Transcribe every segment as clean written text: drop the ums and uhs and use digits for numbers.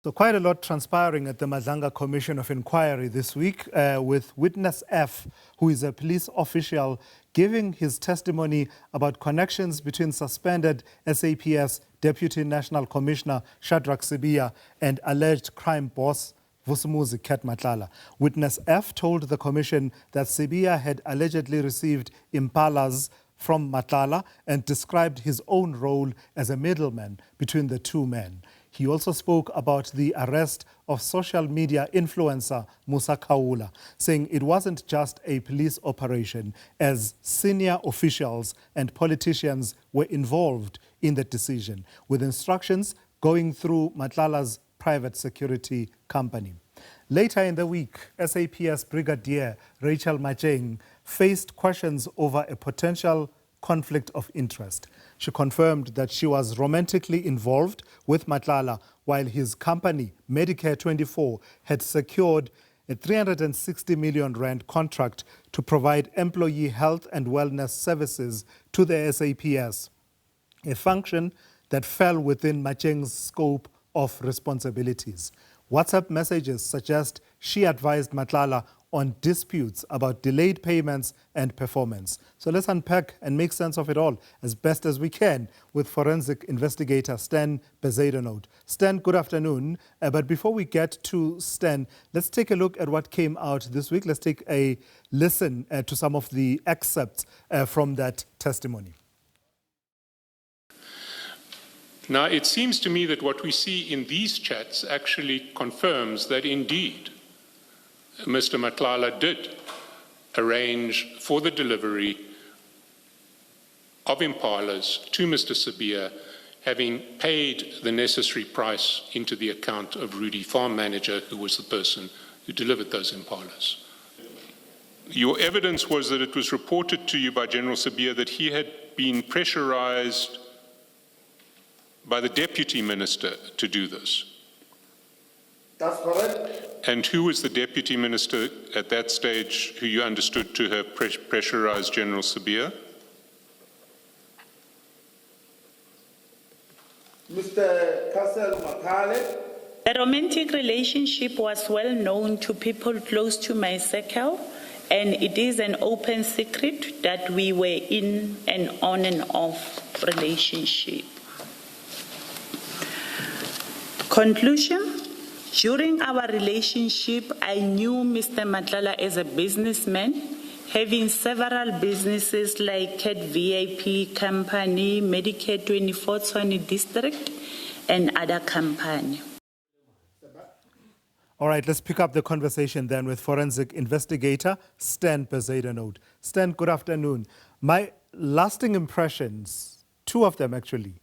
So quite a lot transpiring at the Madlanga Commission of Inquiry this week with Witness F, who is a police official, giving his testimony about connections between suspended SAPS Deputy National Commissioner Shadrack Sibiya and alleged crime boss Vusimuzi Matlala. Witness F told the commission that Sibiya had allegedly received impalas from Matlala and described his own role as a middleman between the two men. He also spoke about the arrest of social media influencer Musa Kaula, saying it wasn't just a police operation, as senior officials and politicians were involved in the decision, with instructions going through Matlala's private security company. Later in the week, SAPS Brigadier Rachel Macheng faced questions over a potential conflict of interest. She confirmed that she was romantically involved with Matlala while his company, Medicare 24, had secured a 360 million rand contract to provide employee health and wellness services to the SAPS, a function that fell within Macheng's scope of responsibilities. WhatsApp messages suggest she advised Matlala on disputes about delayed payments and performance. So let's unpack and make sense of it all as best as we can with Forensic Investigator Stan Bezuidenhout. Stan, good afternoon. But before we get to Stan, let's take a look at what came out this week. Let's take a listen to some of the excerpts from that testimony. Now, it seems to me that what we see in these chats actually confirms that indeed Mr. Matlala did arrange for the delivery of impalas to Mr. Sibiya, having paid the necessary price into the account of Rudy, farm manager, who was the person who delivered those impalas. Your evidence was that it was reported to you by General Sibiya that he had been pressurized by the deputy minister to do this. That's correct. And who was the deputy minister at that stage who you understood to have pressurized General Sibiya? Mr. Castle Makale. The romantic relationship was well known to people close to my circle, and it is an open secret that we were in an on and off relationship. Conclusion: during our relationship, I knew Mr. Matlala as a businessman, having several businesses like Cat VIP Company, Medicare 24 Tshwane District, and other company. All right, let's pick up the conversation then with Forensic Investigator Stan Bezuidenhout. Stan, good afternoon. My lasting impressions, two of them actually,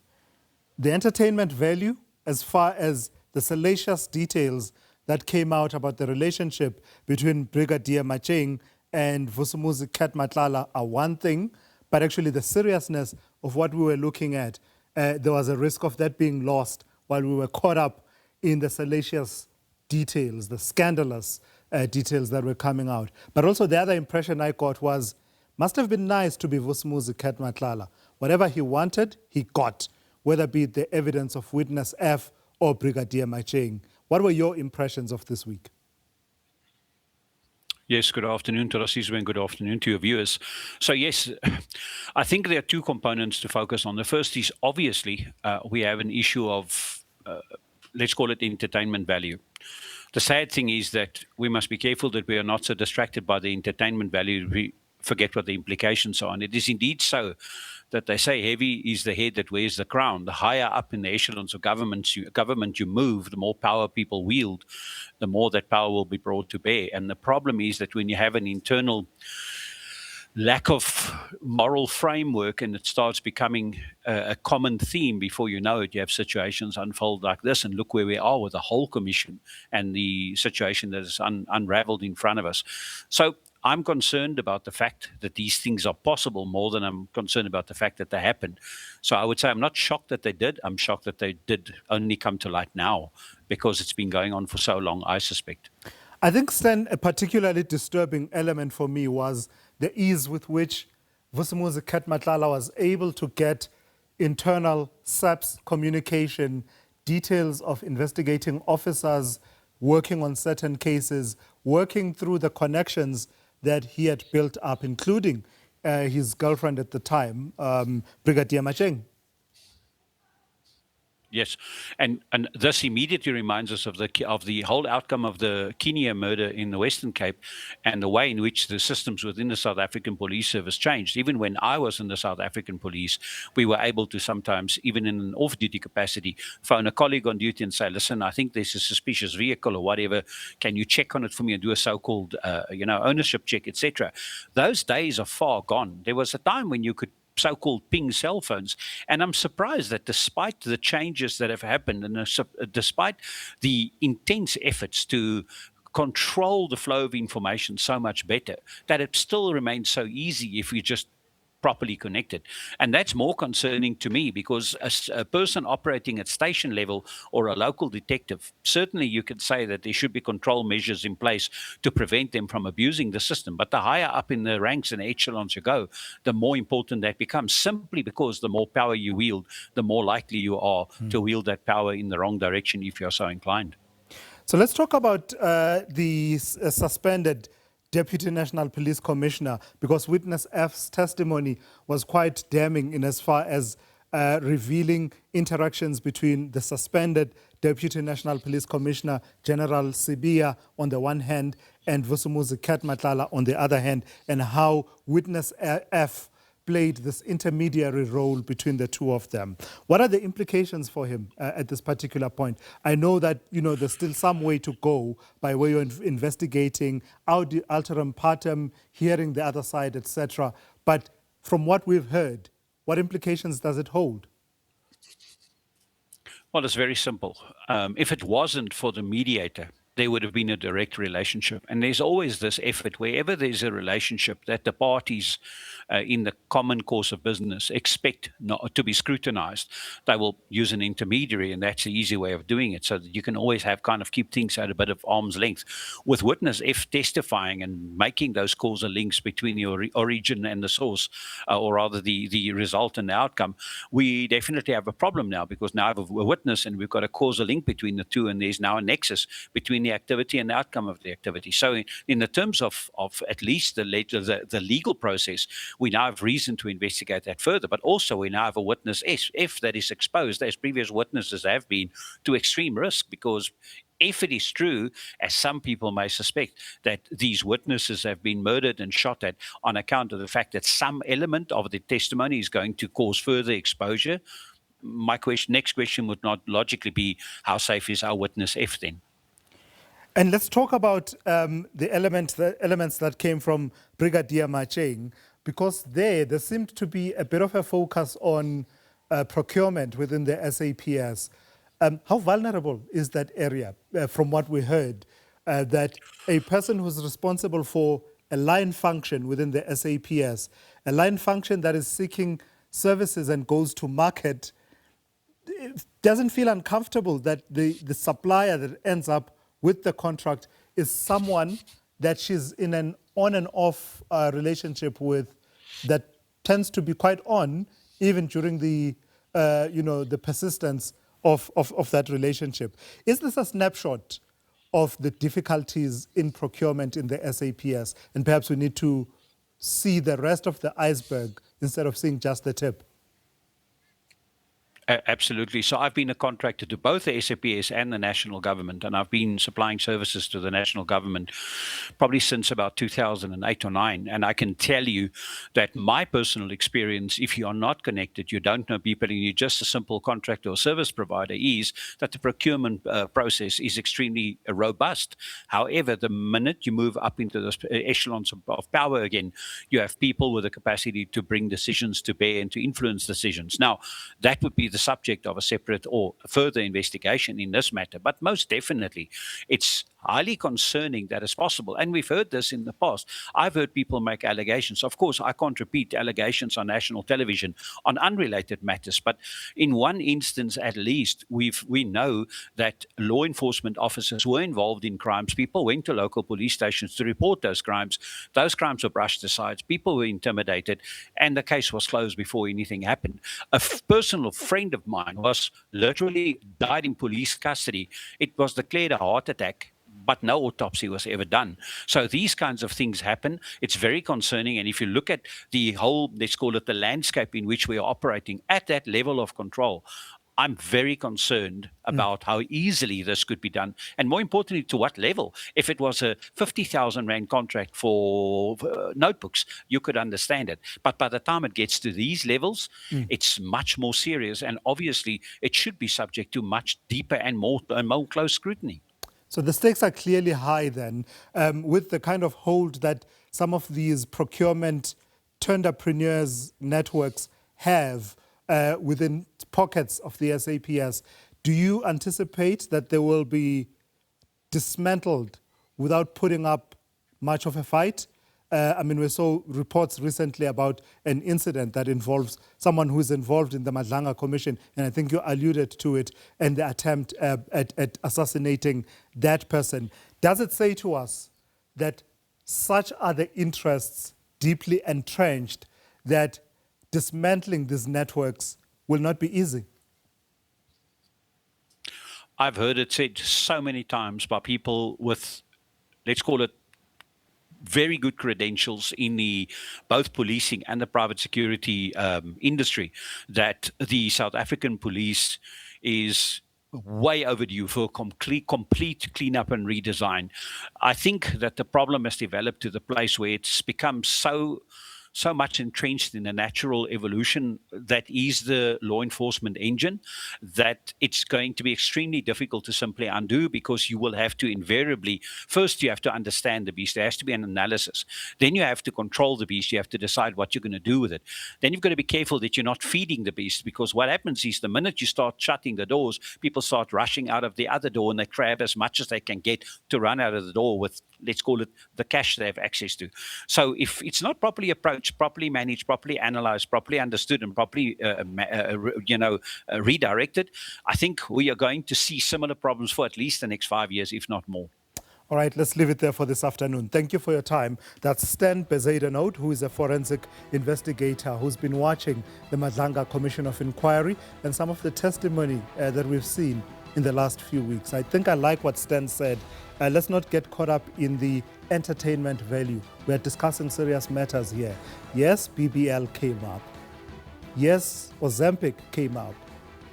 the entertainment value as far as the salacious details that came out about the relationship between Brigadier Macheng and Vusimuzi Matlala are one thing, but actually the seriousness of what we were looking at, there was a risk of that being lost while we were caught up in the salacious details, the scandalous details that were coming out. But also the other impression I got was, must have been nice to be Vusimuzi Matlala. Whatever he wanted, he got, whether it be the evidence of Witness F or Brigadier Macheng. What were your impressions of this week? Yes, good afternoon to Rasizwe and good afternoon to your viewers. So yes, I think there are two components to focus on. The first is obviously we have an issue of, let's call it entertainment value. The sad thing is that we must be careful that we are not so distracted by the entertainment value we forget what the implications are. And it is indeed so that they say heavy is the head that wears the crown. The higher up in the echelons of government you move, the more power people wield, the more that power will be brought to bear. And the problem is that when you have an internal lack of moral framework and it starts becoming a common theme, before you know it, you have situations unfold like this. And look where we are with the whole commission and the situation that is unraveled in front of us. So I'm concerned about the fact that these things are possible more than I'm concerned about the fact that they happened. So I would say I'm not shocked that they did. I'm shocked that they did only come to light now because it's been going on for so long, I suspect. I think, Stan, a particularly disturbing element for me was the ease with which Vusimuzi Matlala was able to get internal SAPS communication details of investigating officers working on certain cases, working through the connections that he had built up, including his girlfriend at the time, Brigadier Macheng. Yes, and this immediately reminds us of the whole outcome of the Kenya murder in the Western Cape, and the way in which the systems within the South African Police Service changed. Even when I was in the South African Police, we were able to sometimes, even in an off-duty capacity, phone a colleague on duty and say, "Listen, I think there's a suspicious vehicle or whatever. Can you check on it for me and do a so-called, ownership check, etc." Those days are far gone. There was a time when you could so-called ping cell phones. And I'm surprised that despite the changes that have happened and despite the intense efforts to control the flow of information so much better, that it still remains so easy if you just properly connected. And that's more concerning to me, because a person operating at station level or a local detective, certainly you could say that there should be control measures in place to prevent them from abusing the system. But the higher up in the ranks and echelons you go, the more important that becomes, simply because the more power you wield, the more likely you are to wield that power in the wrong direction if you're so inclined. So let's talk about the suspended Deputy National Police Commissioner, because Witness F's testimony was quite damning in as far as revealing interactions between the suspended Deputy National Police Commissioner, General Sibiya, on the one hand, and Vusimuzi Matlala on the other hand, and how Witness F played this intermediary role between the two of them. What are the implications for him at this particular point? I know that there's still some way to go by way of investigating, alterum partem, hearing the other side, etc. But from what we've heard, what implications does it hold? Well, it's very simple. If it wasn't for the mediator, there would have been a direct relationship. And there's always this effort, wherever there's a relationship, that the parties in the common course of business expect not to be scrutinized. They will use an intermediary, and that's the easy way of doing it, so that you can always keep things at a bit of arm's length. With Witness F testifying and making those causal links between the origin and the source, or rather the result and the outcome, we definitely have a problem now, because now I have a witness and we've got a causal link between the two, and there's now a nexus between the activity and the outcome of the activity. So in the terms of at least the legal process, we now have reason to investigate that further. But also we now have a witness F that is exposed, as previous witnesses have been, to extreme risk, because if it is true, as some people may suspect, that these witnesses have been murdered and shot at on account of the fact that some element of the testimony is going to cause further exposure, my next question would not logically be, how safe is our witness F then? And let's talk about the elements that came from Brigadier Macheng, because there seemed to be a bit of a focus on procurement within the SAPS. How vulnerable is that area, from what we heard, that a person who's responsible for a line function within the SAPS, a line function that is seeking services and goes to market, doesn't feel uncomfortable that the supplier that ends up with the contract is someone that she's in an on and off relationship with, that tends to be quite on even during the persistence of that relationship. Is this a snapshot of the difficulties in procurement in the SAPS, and perhaps we need to see the rest of the iceberg instead of seeing just the tip? Absolutely. So I've been a contractor to both the SAPS and the national government, and I've been supplying services to the national government probably since about 2008 or 9. And I can tell you that my personal experience, if you are not connected, you don't know people, and you're just a simple contractor or service provider, is that the procurement process is extremely robust. However, the minute you move up into the echelons of power again, you have people with the capacity to bring decisions to bear and to influence decisions. Now, that would be the subject of a separate or further investigation in this matter. But most definitely, it's highly concerning that is possible. And we've heard this in the past. I've heard people make allegations. Of course, I can't repeat allegations on national television on unrelated matters, but in one instance at least, we know that law enforcement officers were involved in crimes. People went to local police stations to report those crimes. Those crimes were brushed aside. People were intimidated, and the case was closed before anything happened. A personal friend of mine was literally died in police custody. It was declared a heart attack, but no autopsy was ever done. So these kinds of things happen. It's very concerning. And if you look at the whole, let's call it the landscape in which we are operating at that level of control, I'm very concerned about how easily this could be done. And more importantly, to what level. If it was a 50,000 Rand contract for notebooks, you could understand it. But by the time it gets to these levels, it's much more serious. And obviously, it should be subject to much deeper and more close scrutiny. So the stakes are clearly high then, with the kind of hold that some of these procurement entrepreneurs networks have within pockets of the SAPS. Do you anticipate that they will be dismantled without putting up much of a fight? I mean, we saw reports recently about an incident that involves someone who is involved in the Madlanga Commission, and I think you alluded to it, and the attempt at assassinating that person. Does it say to us that such are the interests deeply entrenched that dismantling these networks will not be easy? I've heard it said so many times by people with, let's call it, very good credentials in the both policing and the private security industry, that the South African police is way overdue for a complete cleanup and redesign. I think that the problem has developed to the place where it's become so much entrenched in the natural evolution that is the law enforcement engine, that it's going to be extremely difficult to simply undo, because you will have to invariably, first you have to understand the beast. There has to be an analysis. Then you have to control the beast. You have to decide what you're going to do with it. Then you've got to be careful that you're not feeding the beast, because what happens is the minute you start shutting the doors, people start rushing out of the other door and they grab as much as they can get to run out of the door with, let's call it, the cash they have access to. So if it's not properly approached, properly managed, properly analyzed, properly understood, and properly redirected, I think we are going to see similar problems for at least the next 5 years, if not more. All right, let's leave it there for this afternoon. Thank you for your time. That's Stan Bezuidenhout, who is a forensic investigator who's been watching the Madlanga Commission of Inquiry and some of the testimony that we've seen in the last few weeks. I think I like what Stan said. Let's not get caught up in the entertainment value. We're discussing serious matters here. Yes, BBL came up. Yes, Ozempic came up.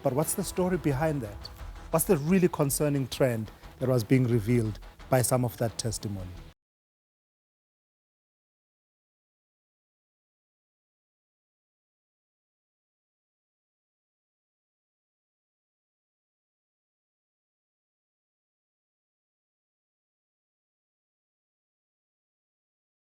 But what's the story behind that? What's the really concerning trend that was being revealed by some of that testimony?